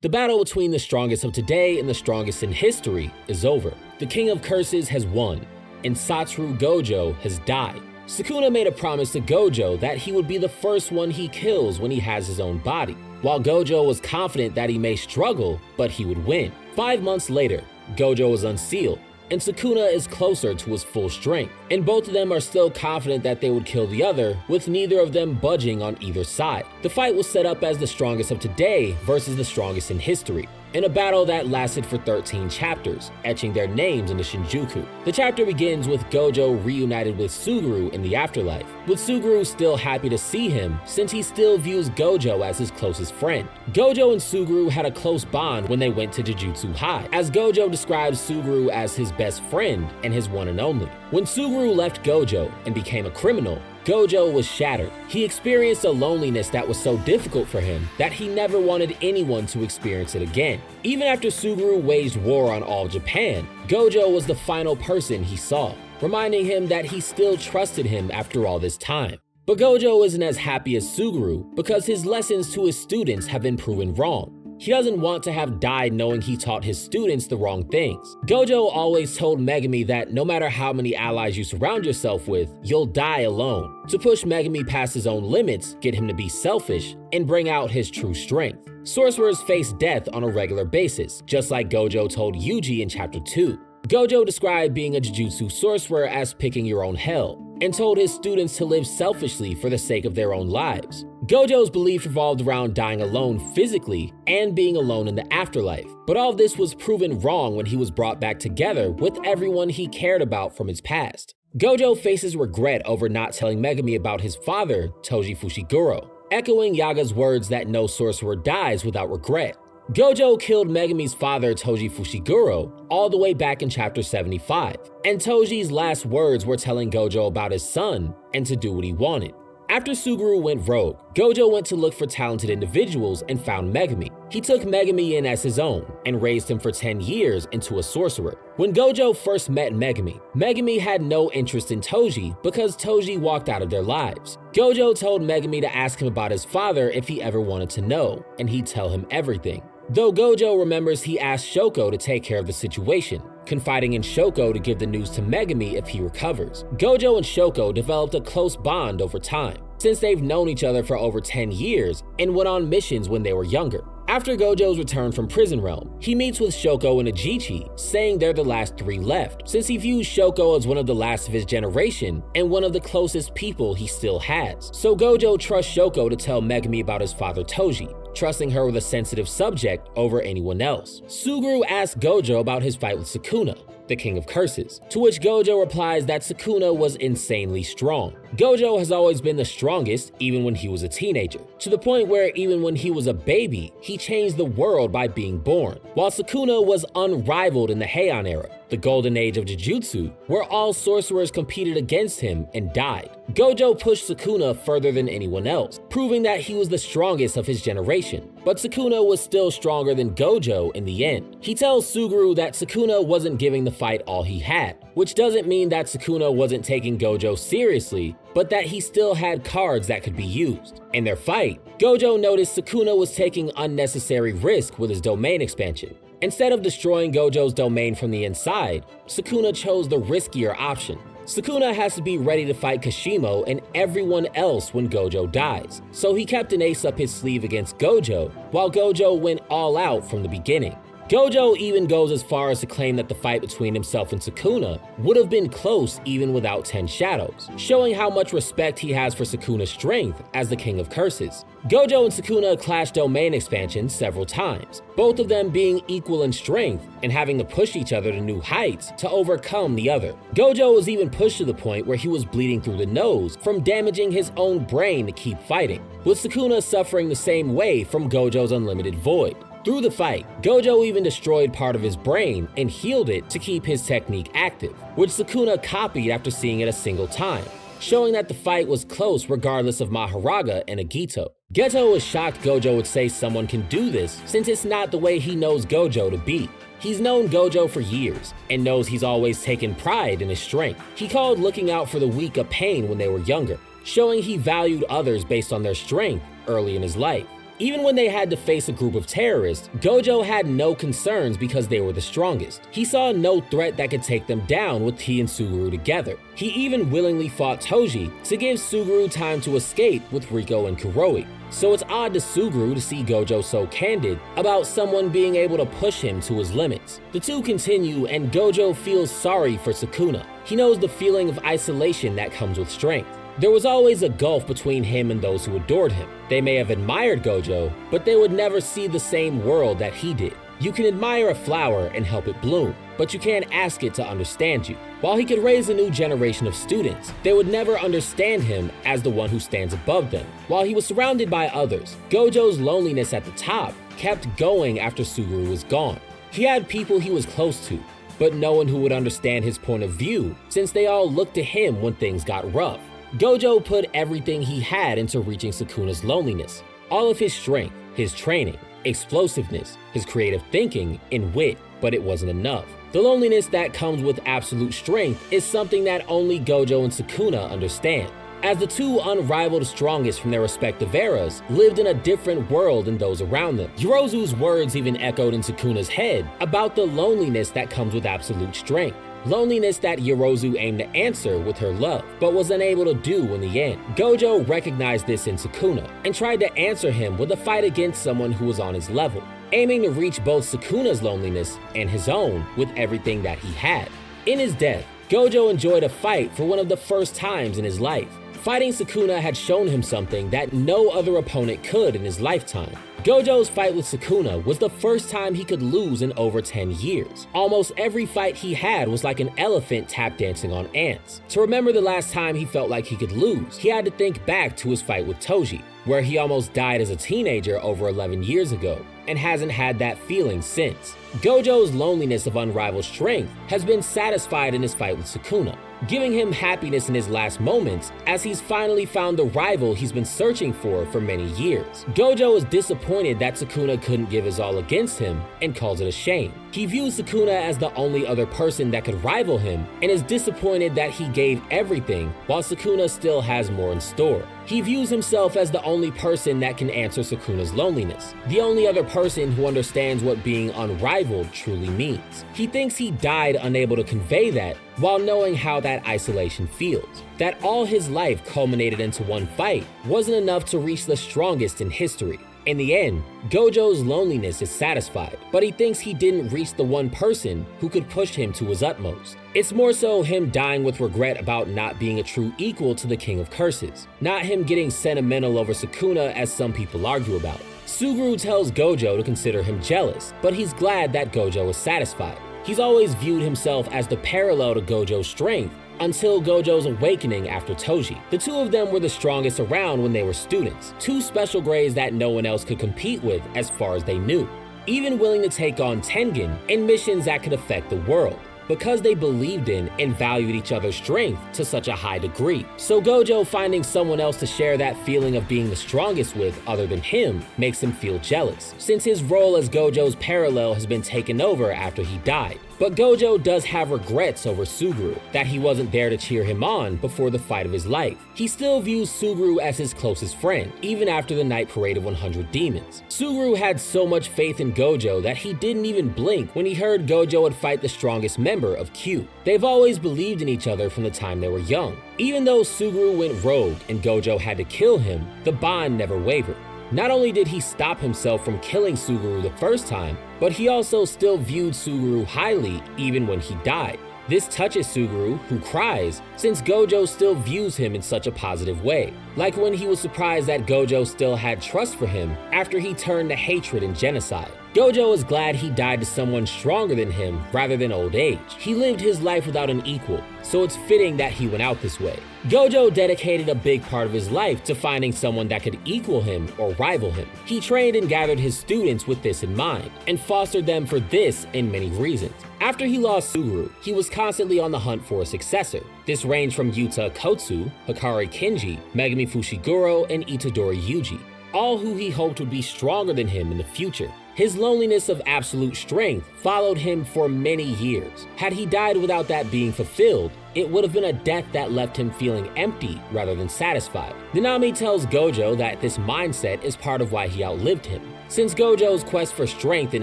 The battle between the strongest of today and the strongest in history is over. The King of Curses has won, and Satoru Gojo has died. Sukuna made a promise to Gojo that he would be the first one he kills when he has his own body, while Gojo was confident that he may struggle, but he would win. 5 months later, Gojo is unsealed, and Sukuna is closer to his full strength, and both of them are still confident that they would kill the other, with neither of them budging on either side. The fight was set up as the strongest of today versus the strongest in history, in a battle that lasted for 13 chapters, etching their names into Shinjuku. The chapter begins with Gojo reunited with Suguru in the afterlife, with Suguru still happy to see him since he still views Gojo as his closest friend. Gojo and Suguru had a close bond when they went to Jujutsu High, as Gojo describes Suguru as his best friend and his one and only. When Suguru left Gojo and became a criminal, Gojo was shattered. He experienced a loneliness that was so difficult for him that he never wanted anyone to experience it again. Even after Suguru waged war on all Japan, Gojo was the final person he saw, reminding him that he still trusted him after all this time. But Gojo isn't as happy as Suguru because his lessons to his students have been proven wrong. He doesn't want to have died knowing he taught his students the wrong things. Gojo always told Megumi that no matter how many allies you surround yourself with, you'll die alone, to push Megumi past his own limits, get him to be selfish, and bring out his true strength. Sorcerers face death on a regular basis, just like Gojo told Yuji in Chapter 2. Gojo described being a Jujutsu sorcerer as picking your own hell, and told his students to live selfishly for the sake of their own lives. Gojo's belief revolved around dying alone physically and being alone in the afterlife, but all of this was proven wrong when he was brought back together with everyone he cared about from his past. Gojo faces regret over not telling Megumi about his father, Toji Fushiguro, echoing Yaga's words that no sorcerer dies without regret. Gojo killed Megumi's father, Toji Fushiguro, all the way back in Chapter 75, and Toji's last words were telling Gojo about his son and to do what he wanted. After Suguru went rogue, Gojo went to look for talented individuals and found Megumi. He took Megumi in as his own and raised him for 10 years into a sorcerer. When Gojo first met Megumi, Megumi had no interest in Toji because Toji walked out of their lives. Gojo told Megumi to ask him about his father if he ever wanted to know, and he'd tell him everything. Though Gojo remembers he asked Shoko to take care of the situation, confiding in Shoko to give the news to Megumi if he recovers. Gojo and Shoko developed a close bond over time, since they've known each other for over 10 years and went on missions when they were younger. After Gojo's return from Prison Realm, he meets with Shoko and Ajichi, saying they're the last 3 left, since he views Shoko as one of the last of his generation and one of the closest people he still has. So Gojo trusts Shoko to tell Megumi about his father Toji, trusting her with a sensitive subject over anyone else. Suguru asks Gojo about his fight with Sukuna, the King of Curses, to which Gojo replies that Sukuna was insanely strong. Gojo has always been the strongest, even when he was a teenager, to the point where even when he was a baby, he changed the world by being born, while Sukuna was unrivaled in the Heian era, the golden age of Jujutsu, where all sorcerers competed against him and died. Gojo pushed Sukuna further than anyone else, proving that he was the strongest of his generation. But Sukuna was still stronger than Gojo in the end. He tells Suguru that Sukuna wasn't giving the fight all he had, which doesn't mean that Sukuna wasn't taking Gojo seriously, but that he still had cards that could be used. In their fight, Gojo noticed Sukuna was taking unnecessary risk with his domain expansion. Instead of destroying Gojo's domain from the inside, Sukuna chose the riskier option. Sukuna has to be ready to fight Kashimo and everyone else when Gojo dies, so he kept an ace up his sleeve against Gojo, while Gojo went all out from the beginning. Gojo even goes as far as to claim that the fight between himself and Sukuna would have been close even without 10 Shadows, showing how much respect he has for Sukuna's strength as the King of Curses. Gojo and Sukuna clashed domain expansions several times, both of them being equal in strength and having to push each other to new heights to overcome the other. Gojo was even pushed to the point where he was bleeding through the nose from damaging his own brain to keep fighting, with Sukuna suffering the same way from Gojo's unlimited void. Through the fight, Gojo even destroyed part of his brain and healed it to keep his technique active, which Sukuna copied after seeing it a single time, showing that the fight was close regardless of Maharaga and Agito. Geto was shocked Gojo would say someone can do this since it's not the way he knows Gojo to be. He's known Gojo for years and knows he's always taken pride in his strength. He called looking out for the weak a pain when they were younger, showing he valued others based on their strength early in his life. Even when they had to face a group of terrorists, Gojo had no concerns because they were the strongest. He saw no threat that could take them down with he and Suguru together. He even willingly fought Toji to give Suguru time to escape with Riko and Kuroi. So it's odd to Suguru to see Gojo so candid about someone being able to push him to his limits. The two continue and Gojo feels sorry for Sukuna. He knows the feeling of isolation that comes with strength. There was always a gulf between him and those who adored him. They may have admired Gojo, but they would never see the same world that he did. You can admire a flower and help it bloom, but you can't ask it to understand you. While he could raise a new generation of students, they would never understand him as the one who stands above them. While he was surrounded by others, Gojo's loneliness at the top kept going after Suguru was gone. He had people he was close to, but no one who would understand his point of view since they all looked to him when things got rough. Gojo put everything he had into reaching Sukuna's loneliness. All of his strength, his training, explosiveness, his creative thinking, and wit, but it wasn't enough. The loneliness that comes with absolute strength is something that only Gojo and Sukuna understand. As the two unrivaled strongest from their respective eras lived in a different world than those around them. Yorozu's words even echoed in Sukuna's head about the loneliness that comes with absolute strength. Loneliness that Yorozu aimed to answer with her love, but was unable to do in the end. Gojo recognized this in Sukuna and tried to answer him with a fight against someone who was on his level, aiming to reach both Sukuna's loneliness and his own with everything that he had. In his death, Gojo enjoyed a fight for one of the first times in his life. Fighting Sukuna had shown him something that no other opponent could in his lifetime. Gojo's fight with Sukuna was the first time he could lose in over 10 years. Almost every fight he had was like an elephant tap dancing on ants. To remember the last time he felt like he could lose, he had to think back to his fight with Toji, where he almost died as a teenager over 11 years ago, and hasn't had that feeling since. Gojo's loneliness of unrivaled strength has been satisfied in his fight with Sukuna, giving him happiness in his last moments as he's finally found the rival he's been searching for many years. Gojo is disappointed that Sukuna couldn't give his all against him and calls it a shame. He views Sukuna as the only other person that could rival him and is disappointed that he gave everything while Sukuna still has more in store. He views himself as the only person that can answer Sukuna's loneliness, the only other person who understands what being unrivaled truly means. He thinks he died unable to convey that while knowing how that isolation feels. That all his life culminated into one fight wasn't enough to reach the strongest in history. In the end, Gojo's loneliness is satisfied, but he thinks he didn't reach the one person who could push him to his utmost. It's more so him dying with regret about not being a true equal to the King of Curses, not him getting sentimental over Sukuna as some people argue about. Suguru tells Gojo to consider him jealous, but he's glad that Gojo is satisfied. He's always viewed himself as the parallel to Gojo's strength until Gojo's awakening after Toji. The two of them were the strongest around when they were students, two special grades that no one else could compete with as far as they knew, even willing to take on Tengen in missions that could affect the world, because they believed in and valued each other's strength to such a high degree. So Gojo finding someone else to share that feeling of being the strongest with other than him makes him feel jealous, since his role as Gojo's parallel has been taken over after he died. But Gojo does have regrets over Suguru, that he wasn't there to cheer him on before the fight of his life. He still views Suguru as his closest friend, even after the Night Parade of 100 Demons. Suguru had so much faith in Gojo that he didn't even blink when he heard Gojo would fight the strongest member of Q. They've always believed in each other from the time they were young. Even though Suguru went rogue and Gojo had to kill him, the bond never wavered. Not only did he stop himself from killing Suguru the first time, but he also still viewed Suguru highly even when he died. This touches Suguru, who cries, since Gojo still views him in such a positive way, like when he was surprised that Gojo still had trust for him after he turned to hatred and genocide. Gojo is glad he died to someone stronger than him rather than old age. He lived his life without an equal, so it's fitting that he went out this way. Gojo dedicated a big part of his life to finding someone that could equal him or rival him. He trained and gathered his students with this in mind, and fostered them for this in many reasons. After he lost Suguru, he was constantly on the hunt for a successor. This ranged from Yuta Kotsu, Hikari Kenji, Megami Fushiguro, and Itadori Yuji, all who he hoped would be stronger than him in the future. His loneliness of absolute strength followed him for many years. Had he died without that being fulfilled, it would have been a death that left him feeling empty rather than satisfied. Nanami tells Gojo that this mindset is part of why he outlived him, since Gojo's quest for strength and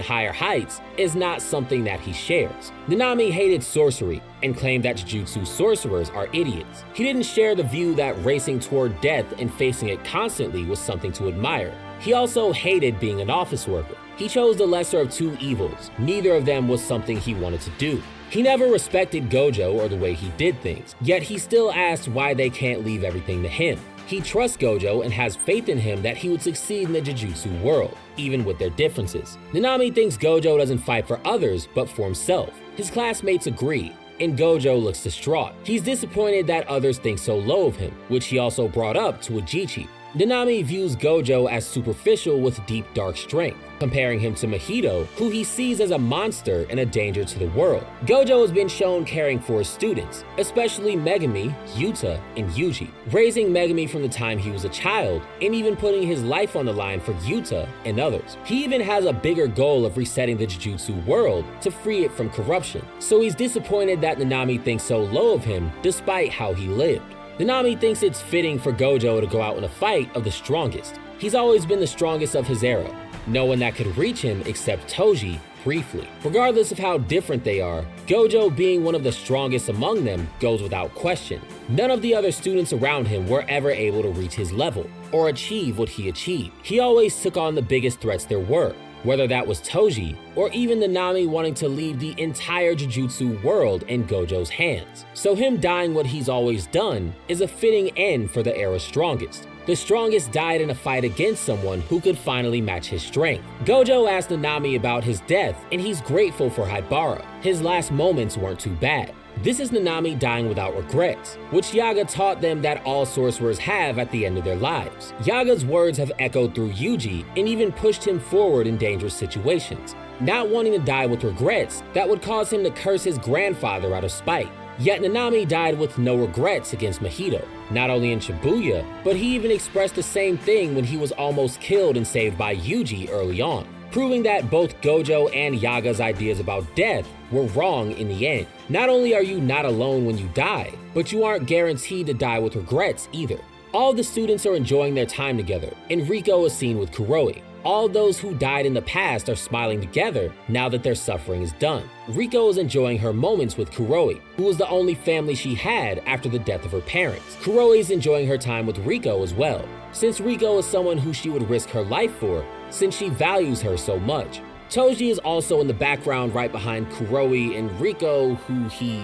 higher heights is not something that he shares. Nanami hated sorcery and claimed that Jujutsu sorcerers are idiots. He didn't share the view that racing toward death and facing it constantly was something to admire. He also hated being an office worker. He chose the lesser of two evils. Neither of them was something he wanted to do. He never respected Gojo or the way he did things, yet he still asked why they can't leave everything to him. He trusts Gojo and has faith in him that he would succeed in the Jujutsu world, even with their differences. Nanami thinks Gojo doesn't fight for others, but for himself. His classmates agree, and Gojo looks distraught. He's disappointed that others think so low of him, which he also brought up to Ajichi. Nanami views Gojo as superficial with deep dark strength, comparing him to Mahito, who he sees as a monster and a danger to the world. Gojo has been shown caring for his students, especially Megumi, Yuta, and Yuji, raising Megumi from the time he was a child, and even putting his life on the line for Yuta and others. He even has a bigger goal of resetting the Jujutsu world to free it from corruption, so he's disappointed that Nanami thinks so low of him despite how he lived. Nanami thinks it's fitting for Gojo to go out in a fight of the strongest. He's always been the strongest of his era. No one that could reach him except Toji, briefly. Regardless of how different they are, Gojo being one of the strongest among them goes without question. None of the other students around him were ever able to reach his level, or achieve what he achieved. He always took on the biggest threats there were, whether that was Toji, or even Nanami wanting to leave the entire Jujutsu world in Gojo's hands. So him dying what he's always done is a fitting end for the era's strongest. The strongest died in a fight against someone who could finally match his strength. Gojo asked Nanami about his death, and he's grateful for Haibara. His last moments weren't too bad. This is Nanami dying without regrets, which Yaga taught them that all sorcerers have at the end of their lives. Yaga's words have echoed through Yuji and even pushed him forward in dangerous situations, not wanting to die with regrets that would cause him to curse his grandfather out of spite. Yet Nanami died with no regrets against Mahito, not only in Shibuya, but he even expressed the same thing when he was almost killed and saved by Yuji early on, proving that both Gojo and Yaga's ideas about death were wrong in the end. Not only are you not alone when you die, but you aren't guaranteed to die with regrets either. All the students are enjoying their time together, and Riko is seen with Kuroi. All those who died in the past are smiling together now that their suffering is done. Riko is enjoying her moments with Kuroi, who was the only family she had after the death of her parents. Kuroi is enjoying her time with Riko as well, since Riko is someone who she would risk her life for, since she values her so much. Toji is also in the background right behind Kuroi and Riko, who he,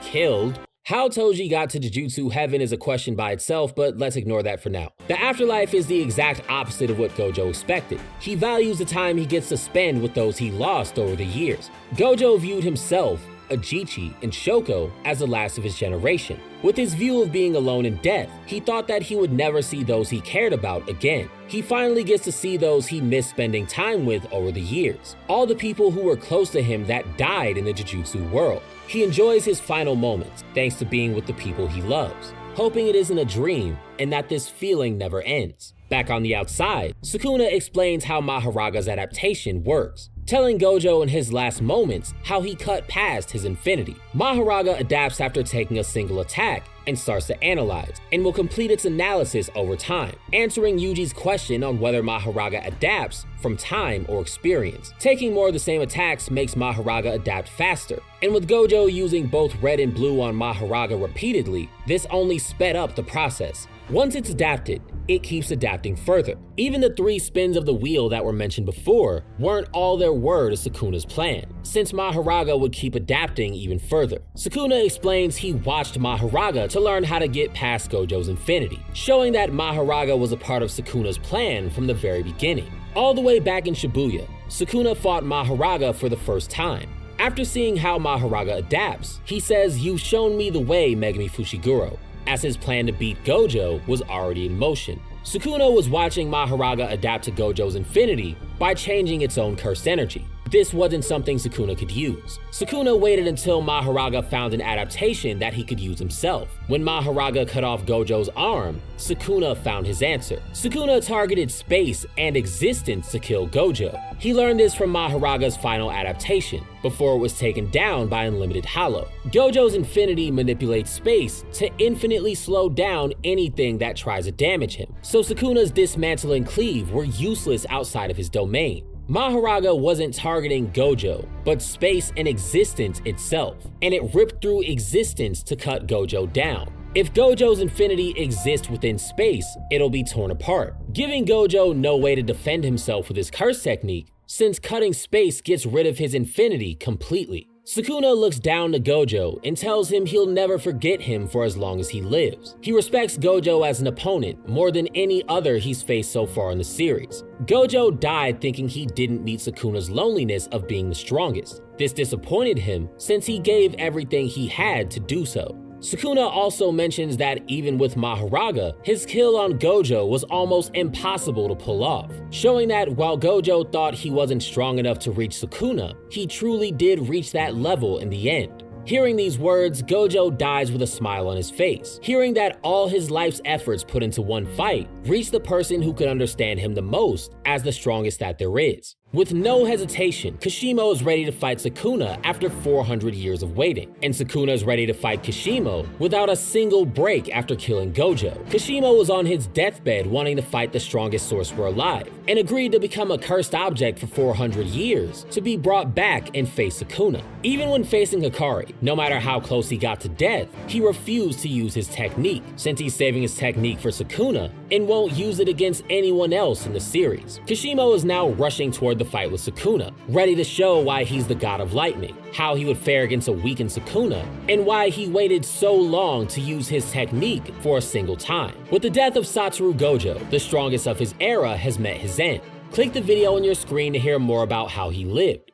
killed. How Toji got to Jujutsu Heaven is a question by itself, but let's ignore that for now. The afterlife is the exact opposite of what Gojo expected. He values the time he gets to spend with those he lost over the years. Gojo viewed himself, Ajichi, and Shoko as the last of his generation. With his view of being alone in death, he thought that he would never see those he cared about again. He finally gets to see those he missed spending time with over the years. All the people who were close to him that died in the Jujutsu world. He enjoys his final moments, thanks to being with the people he loves, hoping it isn't a dream and that this feeling never ends. Back on the outside, Sukuna explains how Maharaga's adaptation works, telling Gojo in his last moments how he cut past his infinity. Maharaga adapts after taking a single attack and starts to analyze, and will complete its analysis over time, answering Yuji's question on whether Maharaga adapts from time or experience. Taking more of the same attacks makes Maharaga adapt faster, and with Gojo using both red and blue on Maharaga repeatedly, this only sped up the process. Once it's adapted, it keeps adapting further. Even the 3 spins of the wheel that were mentioned before weren't all there were to Sukuna's plan, since Maharaga would keep adapting even further. Sukuna explains he watched Maharaga to learn how to get past Gojo's infinity, showing that Maharaga was a part of Sukuna's plan from the very beginning. All the way back in Shibuya, Sukuna fought Maharaga for the first time. After seeing how Maharaga adapts, he says, "You've shown me the way, Megumi Fushiguro," as his plan to beat Gojo was already in motion. Sukuna was watching Maharaga adapt to Gojo's infinity by changing its own cursed energy. this wasn't something Sukuna could use. Sukuna waited until Mahoraga found an adaptation that he could use himself. When Mahoraga cut off Gojo's arm, Sukuna found his answer. Sukuna targeted space and existence to kill Gojo. He learned this from Mahoraga's final adaptation, before it was taken down by Unlimited Hollow. Gojo's infinity manipulates space to infinitely slow down anything that tries to damage him, so Sukuna's dismantle and cleave were useless outside of his domain. Mahoraga wasn't targeting Gojo, but space and existence itself, and it ripped through existence to cut Gojo down. If Gojo's infinity exists within space, it'll be torn apart, giving Gojo no way to defend himself with his curse technique, since cutting space gets rid of his infinity completely. Sukuna looks down to Gojo and tells him he'll never forget him for as long as he lives. He respects Gojo as an opponent more than any other he's faced so far in the series. Gojo died thinking he didn't meet Sukuna's loneliness of being the strongest. This disappointed him since he gave everything he had to do so. Sukuna also mentions that even with Mahoraga, his kill on Gojo was almost impossible to pull off, showing that while Gojo thought he wasn't strong enough to reach Sukuna, he truly did reach that level in the end. Hearing these words, Gojo dies with a smile on his face, hearing that all his life's efforts put into one fight reached the person who could understand him the most as the strongest that there is. With no hesitation, Kishimo is ready to fight Sukuna after 400 years of waiting, and Sukuna is ready to fight Kishimo without a single break after killing Gojo. Kishimo was on his deathbed wanting to fight the strongest sorcerer alive, and agreed to become a cursed object for 400 years to be brought back and face Sukuna. Even when facing Hikari, no matter how close he got to death, he refused to use his technique, since he's saving his technique for Sukuna and won't use it against anyone else in the series. Kishimo is now rushing toward the fight with Sukuna, ready to show why he's the god of lightning, how he would fare against a weakened Sukuna, and why he waited so long to use his technique for a single time. With the death of Satoru Gojo, the strongest of his era has met his end. Click the video on your screen to hear more about how he lived.